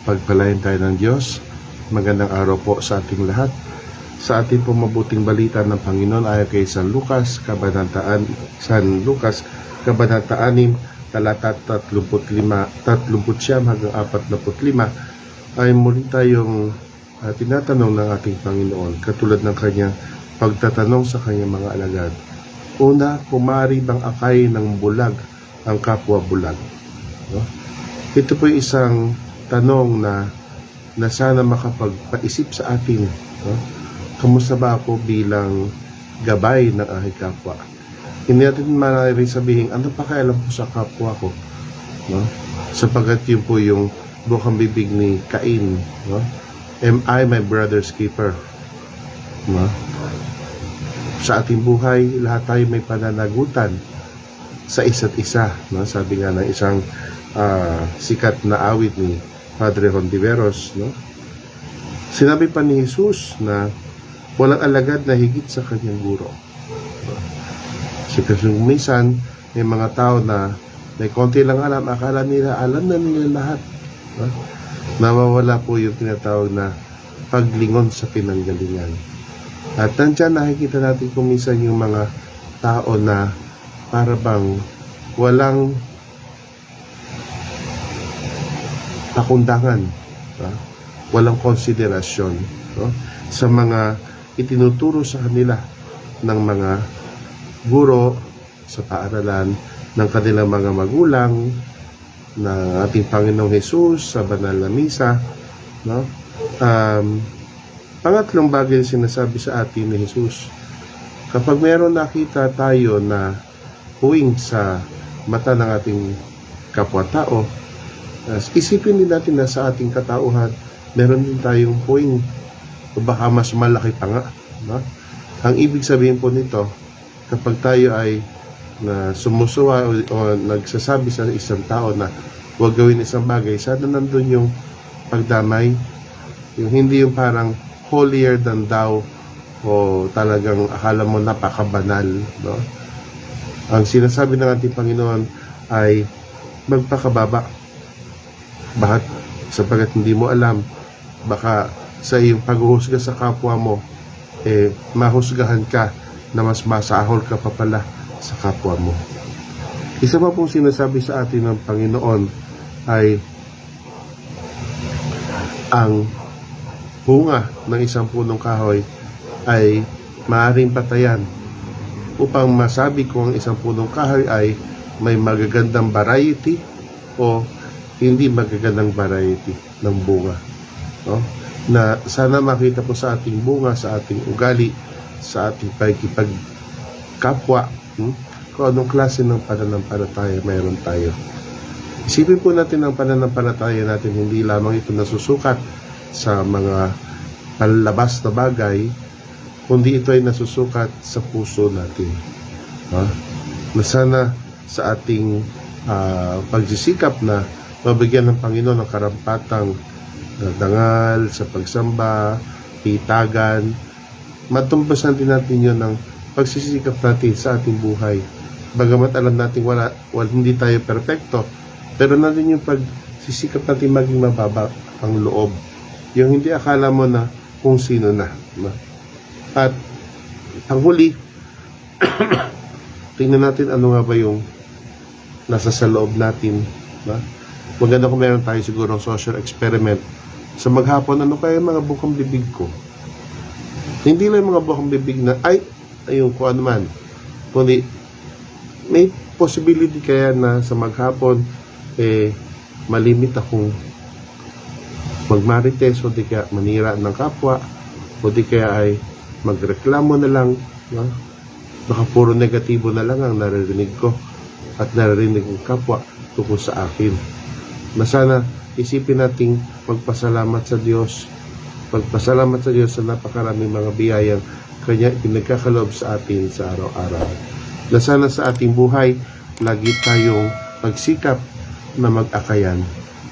Pagpalain tayo ng Diyos. Magandang araw po sa ating lahat. Sa ating po mabuting balita ng Panginoon ayon kay San Lucas, Kabanata 6, talata 35 hanggang 45, ay muli tayong tinatanong ng ating Panginoon, katulad ng kanyang pagtatanong sa kanyang mga alagad. Una, kung maaari bang akay ng bulag ang kapwa bulag? No? Ito po isang tanong na sana makapagpaisip sa atin. No? Kamusta ba ako bilang gabay ng aking kapwa? Hindi natin maaaring sabihin, ano pa kailan po sa kapwa ko? No? Sapagat yun po yung bukang bibig ni Cain. No? Am I my brother's keeper? No? Sa ating buhay, lahat tayo may pananagutan sa isa't isa. No? Sabi nga ng isang sikat na awit ni Padre Hontiveros, no? Sinabi pa ni Jesus na walang alagad na higit sa kanyang guro. Kasi minsan may mga tao na may konti lang alam, akala nila alam na nila lahat. No? Nawawala po yung tinatawag na paglingon sa pinanggalingan. At nandiyan nakikita natin kung minsan yung mga tao na para bang walang pakundangan, walang konsiderasyon, no? Sa mga itinuturo sa kanila ng mga guro sa paaralan, ng kanilang mga magulang, ng ating Panginoong Jesus sa banal na misa, no? Pangatlong bagay na sinasabi sa atin ni Jesus, kapag meron nakita tayo na huwing sa mata ng ating kapwa-tao, isipin din natin na sa ating katauhan meron din tayong huwing o baka mas malaki pa nga, no? Ang ibig sabihin po nito, kapag tayo ay sumusuwa o nagsasabi sa isang tao na huwag gawin isang bagay, sana nandun yung pagdamay, yung hindi yung parang holier than thou o talagang akala mo napakabanal, no? Ang sinasabi ng ating Panginoon ay magpakababa. Bakit? Sapagat hindi mo alam, baka sa iyong paghuhusga sa kapwa mo, mahusgahan ka na mas masahol ka pa pala sa kapwa mo. Isa pa pong sinasabi sa atin ng Panginoon ay ang bunga ng isang punong kahoy ay maaaring patayan. Upang masabi kung ang isang punong kahoy ay may magagandang variety o hindi magagandang variety ng bunga, no? Na sana makita po sa ating bunga, sa ating ugali, sa ating pagkikipagkapwa, kung anong klase ng pananampalataya mayroon tayo. Isipin po natin ang pananampalataya natin, hindi lamang ito nasusukat sa mga palabas na bagay, kundi ito ay nasusukat sa puso natin. Na sana sa ating pagsisikap na mabigyan ng Panginoon ng karampatang dangal sa pagsamba, pitagan, matumbasan din natin yun ng pagsisikap natin sa ating buhay. Bagamat alam natin hindi tayo perfecto, pero natin yung pagsisikap natin maging mababa ang loob. Yung hindi akala mo na kung sino na. At ang huli, tingnan natin ano nga ba yung nasa sa loob natin. Maganda kung meron tayo siguro ng social experiment. Sa maghapon, ano kaya mga bukang bibig ko? Hindi lang mga bukang bibig na, ayun ko ano man. Kundi, may possibility kaya na sa maghapon, malimit akong magmarites o di kaya manira ng kapwa o di kaya ay magreklamo na lang, no? Baka puro negatibo na lang ang naririnig ko at naririnig ng kapwa tungkol sa akin. Na sana isipin nating magpasalamat sa Diyos sa napakaraming mga biyayang Kanya pinagkakaloob sa atin sa araw-araw. Na sana sa ating buhay lagi tayong magsikap na mag-akayan.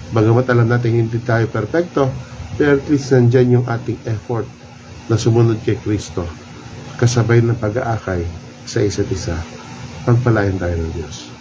Bagamat alam natin hindi tayo perfecto, pero at least nandyan yung ating effort na sumunod kay Kristo, kasabay ng pag-aakay sa isa't isa. Pagpalain tayo ng Diyos.